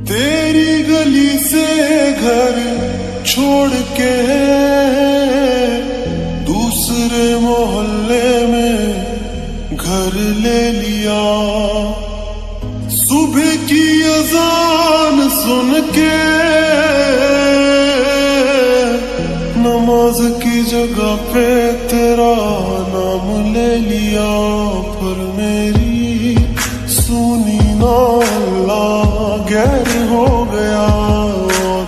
तेरी गली से घर छोड़ के दूसरे मोहल्ले में घर ले लिया। सुबह की अजान सुन के नमाज की जगह पे तेरा नाम ले लिया। पर मेरी सुनी ना अल्लाह गैर हो गया और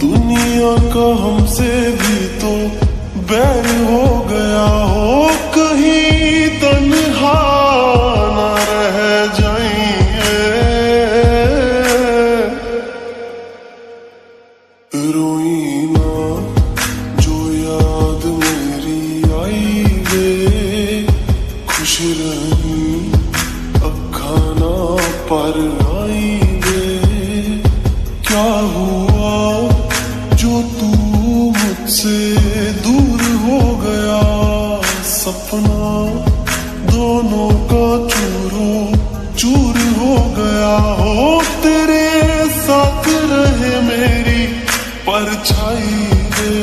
दुनिया का हमसे भी तो बैर हो गया। हो कहीं तन्हा ना रह जाइए, रोई ना जो याद मेरी आई वे, खुश रही अखा ना पर आई वे। क्या हुआ जो तू मुझसे दूर हो गया, सपना दोनों का चूरो चूर हो गया। हो तेरे साथ रहे मेरी परछाई वे।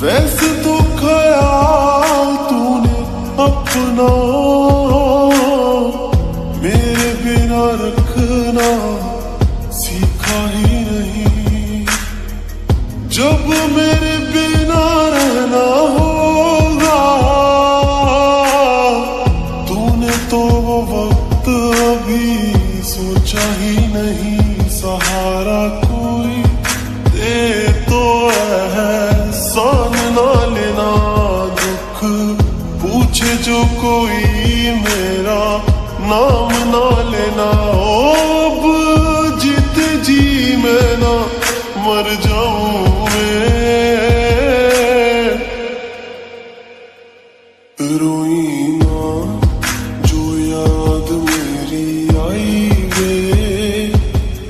वैसे तो ख्याल तूने अपना मेरे बिना रखना सीखा ही नहीं। जब मेरे बिना रहना होगा तूने तो वो वक्त अभी सोचा ही नहीं। सहारा कोई दे तो एहसान ना लेना, दुख पूछे जो कोई मेरा नाम ना लेना। अब जीत जी मैं ना मर जाऊं मैं, रोई ना जो याद मेरी आई वे,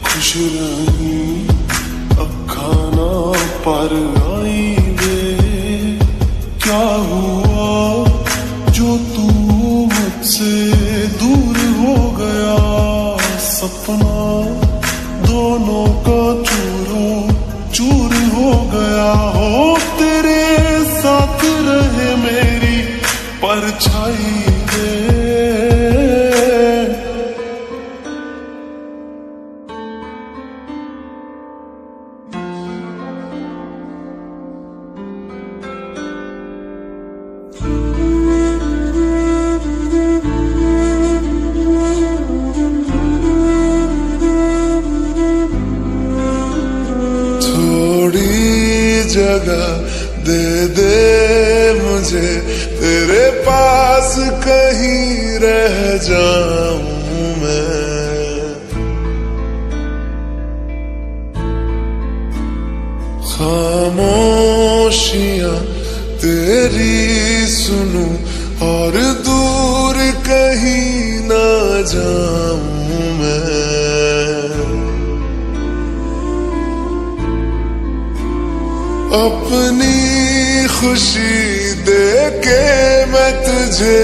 खुश रही अखा ना पर आई वे। क्या हुआ जो तू मुझसे दूर हो गया, सपना दोनों का चूरो चूर हो गया। हो तेरे साथ रहे मेरी परछाई वे। जगह दे दे मुझे तेरे पास, कहीं रह जाऊं मैं। खामोशियां तेरी सुनूं और दूर कहीं ना जाऊं मैं। अपनी खुशी दे के मैं तुझे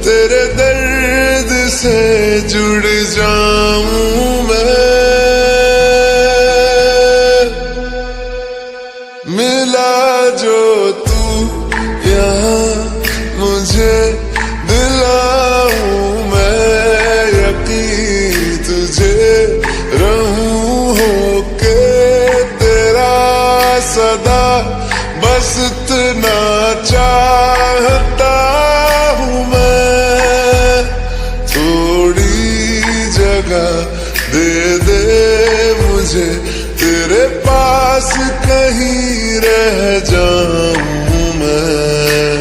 तेरे दर्द से जुड़ जाऊं मैं। मिला जो तू यहाँ मुझे दिलाऊं मैं यकीन तुझे रहूं होके तेरा सदा, बस इतना चाहता हूँ मैं। थोड़ी जगह दे दे मुझे तेरे पास, कहीं रह जाऊं मैं।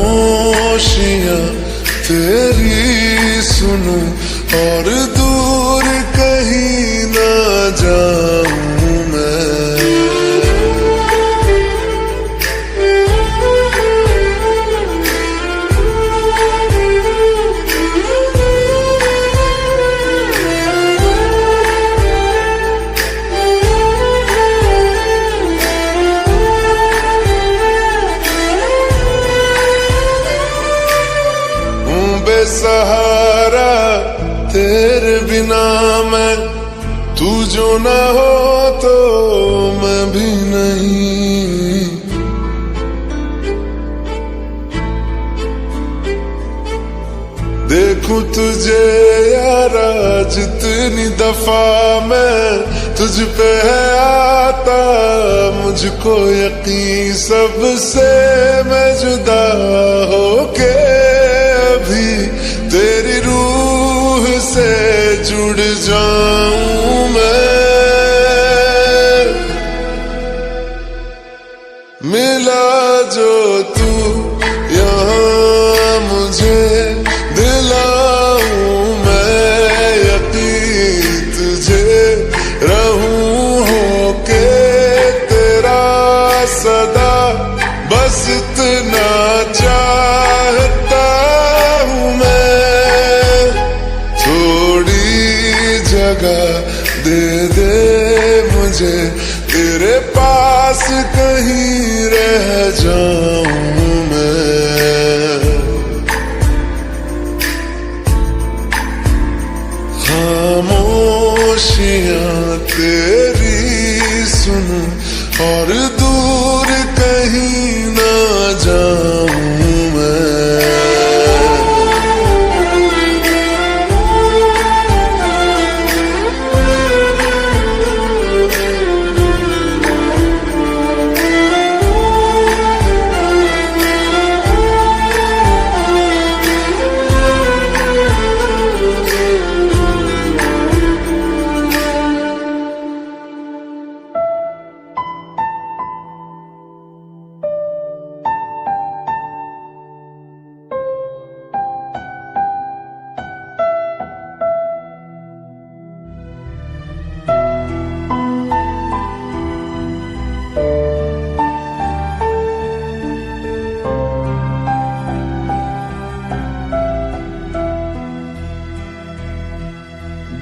खामोशियां तेरी सुनूं और दूर कहीं ना जाऊं मैं। बेसहारा तेरे बिना मैं, तू जो ना हो तो मैं भी नहीं। देखूं तुझे यारा जितनी दफा मैं तुझ पे है आता, मुझको यकीन सबसे मैं जुदा होके भी तेरी रूह से जुड़ जाऊं मैं। मिला जो तू यहाँ मुझे दिलाऊं मैं यकीन तुझे रहूं होके तेरा सदा, बस इतना चाहता हूँ मैं। थोड़ी जगह दे दे मुझे, तेरे पास कहीं रह जाऊं मैं। खामोशियां तेरी सुनूं और दूर कहीं ना जाऊं मैं।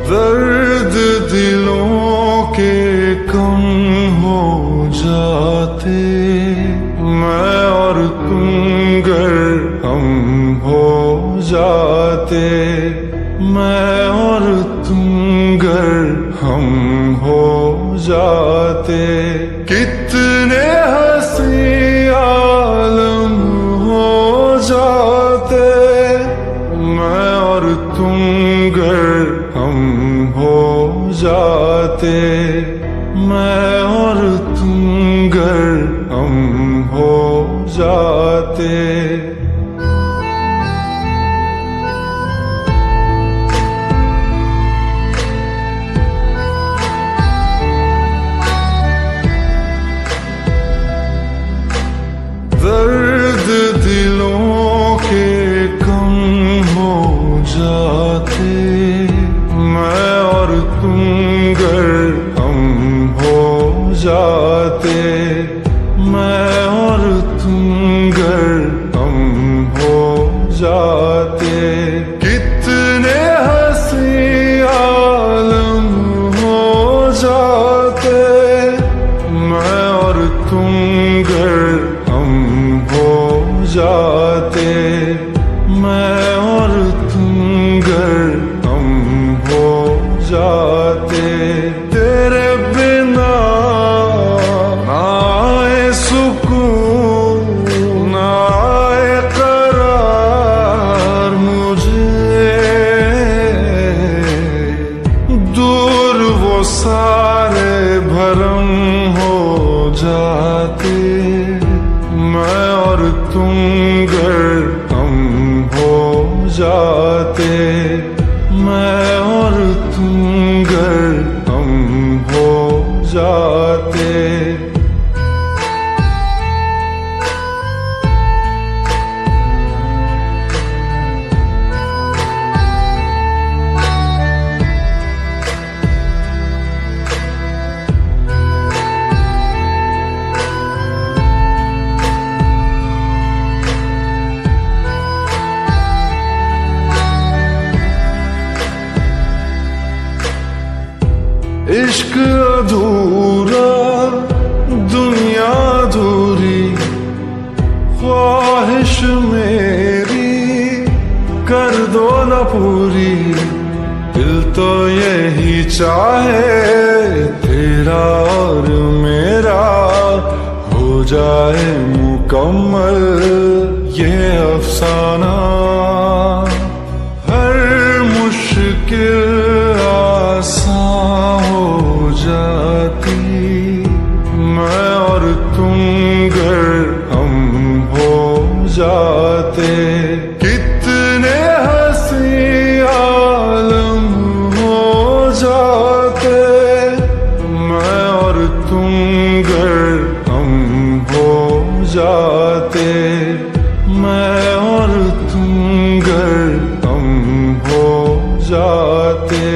दर्द दिलों के कम हो जाते, मैं और तुम गर हम हो जाते, मैं और तुम गर हम हो जाते। कितने हंसी आलम हो जाते, मैं और तुम गर हम हो जाते, मैं और तुम गर हम हो जाते। दर्द दिलों के कम हो जाते, मैं और तुम गर हम हो जाते, मैं और तुम गर हम हो जाते। कितने हंसी आलम हो जाते, मैं और तुम गर हम हो जाते, मैं और तुम गर हम हो जाते। तेरे बिना ना आए सुकून ना आए करार मुझे, दूर वो सारे भरम हो जाते, मैं और तुम गर हम हो जाते, मैं और तुम गर हम हो जाते। मेरी कर दो न पूरी, दिल तो यही चाहे तेरा और मेरा हो जाए मुकम्मल ये अफसाना। हर मुश्किल आसान हो जाती, मैं और तुम गर हम हो जाते। कितने हंसी आलम हो जाते, मैं और तुम गर हम हो जाते। मैं और तुम गर हम हो जाते।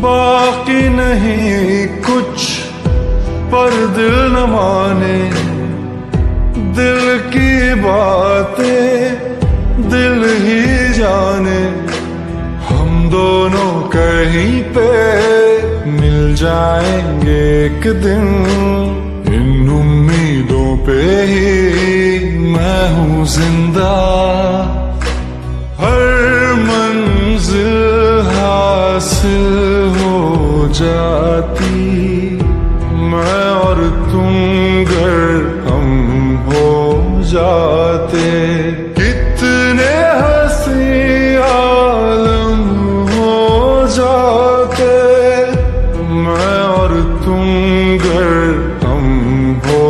बाकी नहीं कुछ पर दिल न माने, दिल की बातें दिल ही जाने। हम दोनों कहीं पे मिल जाएंगे एक दिन, इन उम्मीदों पे ही मैं हूँ जिंदा। हर मंजिल हासिल हो जाती, मैं और तुम गर हम हो जाते। कितने हंसी आलम हो जाते, मैं और तुम गर हम हो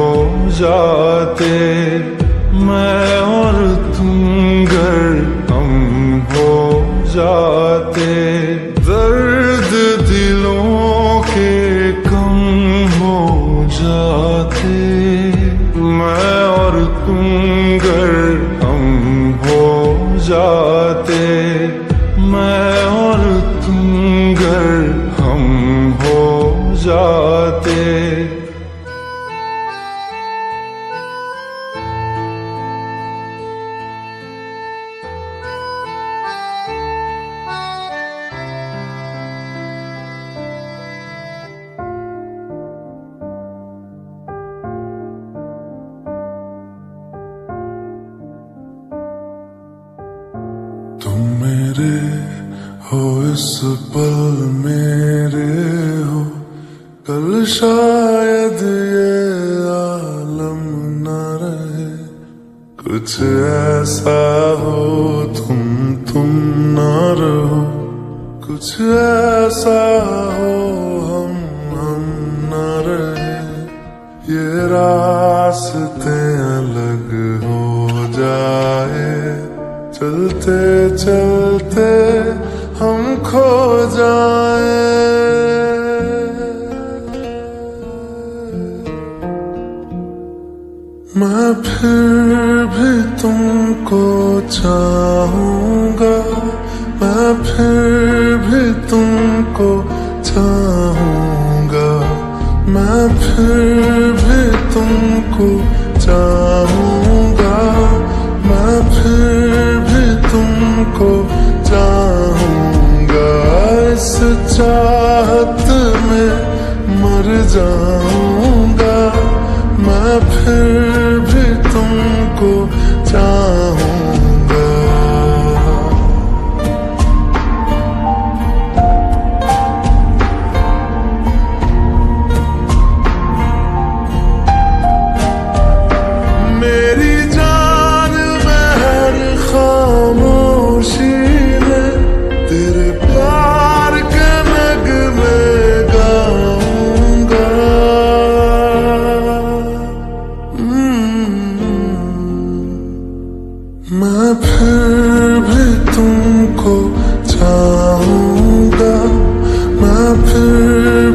जाते। मैं और तुम गर हम हो जाते। दर्द दिलों के कम हो जाते, मैं और तुम गर हम हो जाते। मैं और तुम गर हम हो जाते। तुम मेरे हो इस पल मेरे हो, कल शायद ये आलम न रहे। कुछ ऐसा हो तुम न रहो, कुछ ऐसा हो हम न रहे। ये रास्ते अलग हो जाए, चलते चलते हम खो जाए। मैं फिर भी तुमको चाहूंगा, मैं फिर भी तुमको चाहूंगा। मैं फिर भी तुमको चाहूंगा, मैं फिर भी तुमको चाहूंगा। इस चाहत में मर जाऊंगा, मैं फिर भी तुमको चाहूंगा। मेरी जान में हर खामोशी में तेरे प्यार के नगमे गाऊंगा। मैं फिर भी तुमको चाहूंगा, मैं फिर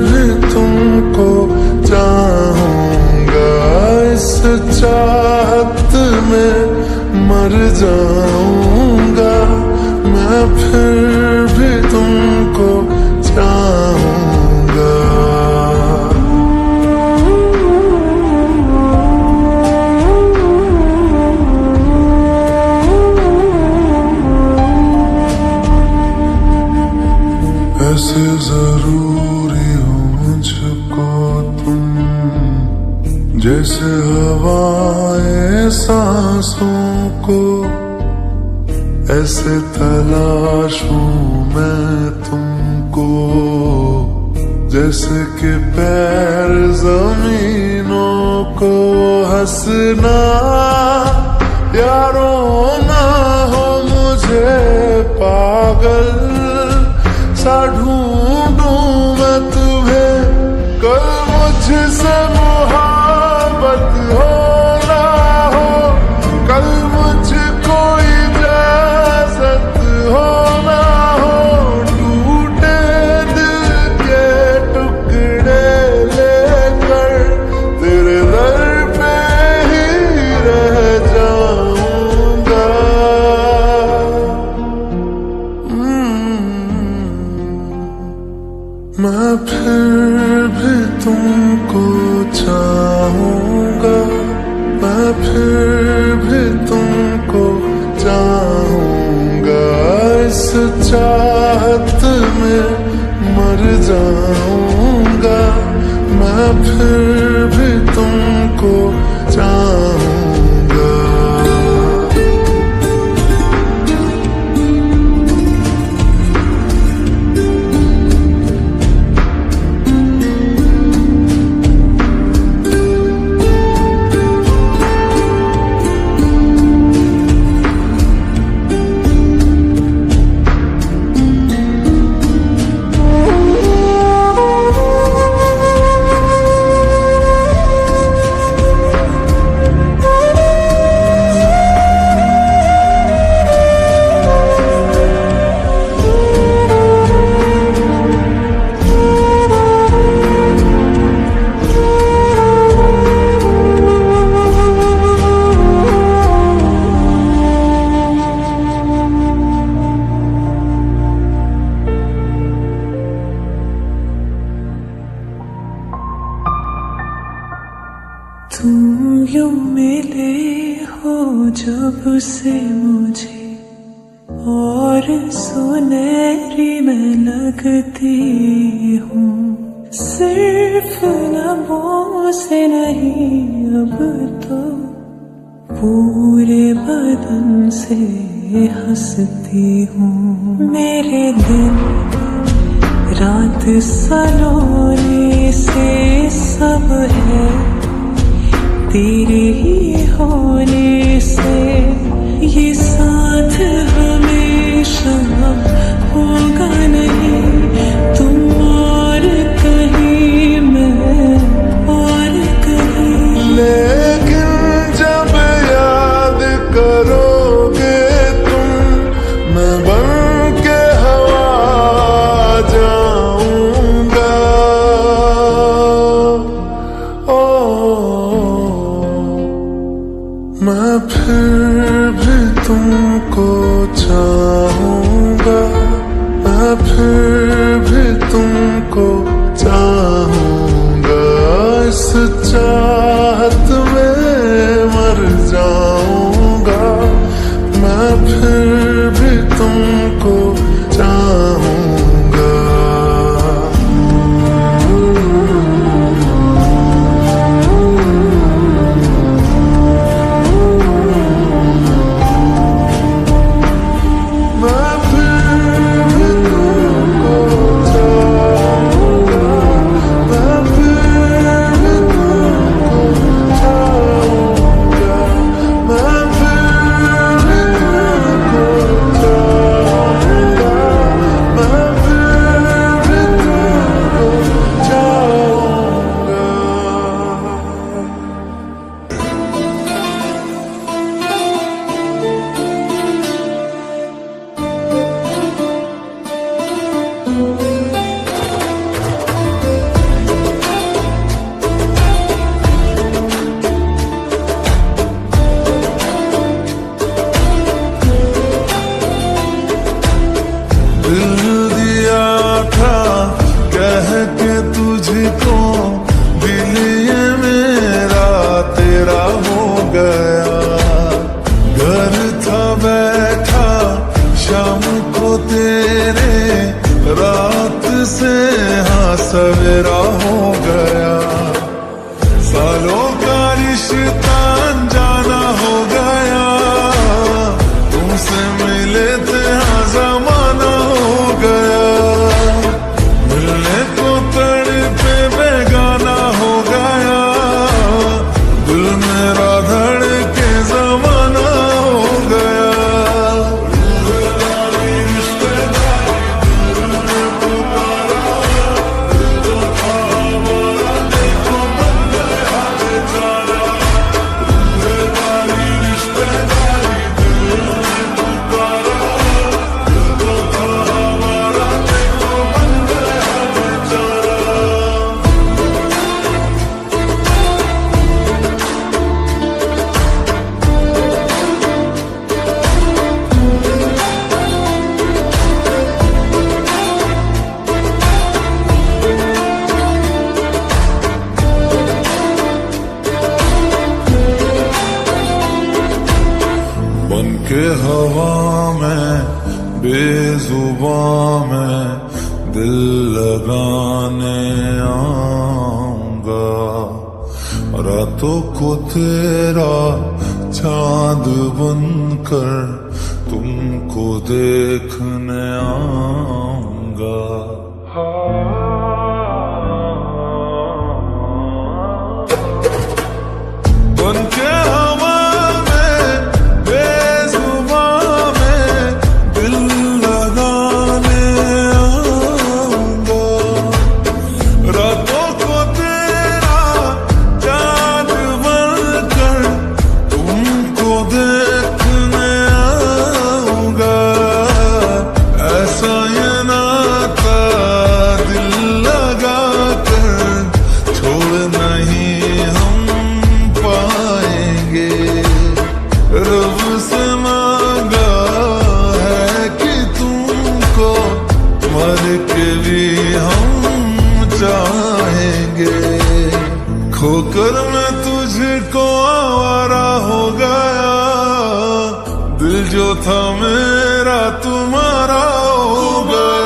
भी तुमको चाहूंगा। इस चाहत में मर जाऊंगा, मैं फिर भी तुमको चाहूंगा। ऐसे जरूरी हो मुझको तुम, जैसे हवाएं सांसों को, ऐसे तलाशूं मैं तुमको, जैसे कि पैर जमीनों को। हंसना या रोना हो मुझे पागल सा ढूंढूं मैं तुम्हें, कल मुझसे मोहब्बत हो ना हो, कल मुझको इजाजत हो ना हो, टूटे दिल के टुकड़े लेकर तेरे दर पे ही रह जाऊंगा। मैं फिर भी तुमको चाहूंगा, मैं फिर भी तुमको चाहूंगा। इस चाहत में मर जाऊंगा, मैं फिर भी तुमको चाहूंगा। तुम यूं मिले हो जब से मुझे, और सुनहरी मैं लगती हूँ। सिर्फ लबों से नहीं अब तो पूरे बदन से हंसती हूँ। मेरे दिन रात सलोने से सब है तेरे ही होने से, ये साथ हमेशा होगा नहीं, तुम और कहीं मैं और कहीं। लेकिन जब याद करोगे तुम, मैं बन के हवा जाऊंगा। मैं फिर भी तुमको चाहूंगा, मैं फिर भी तुमको चाहूंगा। इस चाहत में मर जाऊंगा, मैं फिर भी तुमको चाहूंगा। मैं बेजुबां मैं दिल लगाने आऊंगा, रातों को तेरा चांद बनकर तुमको देखने आऊंगा। बनके हवा में बेजुबां में दिल लगाने आऊंगा, रातों को तेरा चांद बनकर तुमको देखने आऊंगा। ऐसा ये नाता दिल लगा कर छोड़ नहीं हम पाएंगे। रब से मांगा है कि तुमको मर के भी हम चाहेंगे। खोकर मैं तुझको आवारा हो गया, दिल जो था मेरा तुम्हारा हो गया।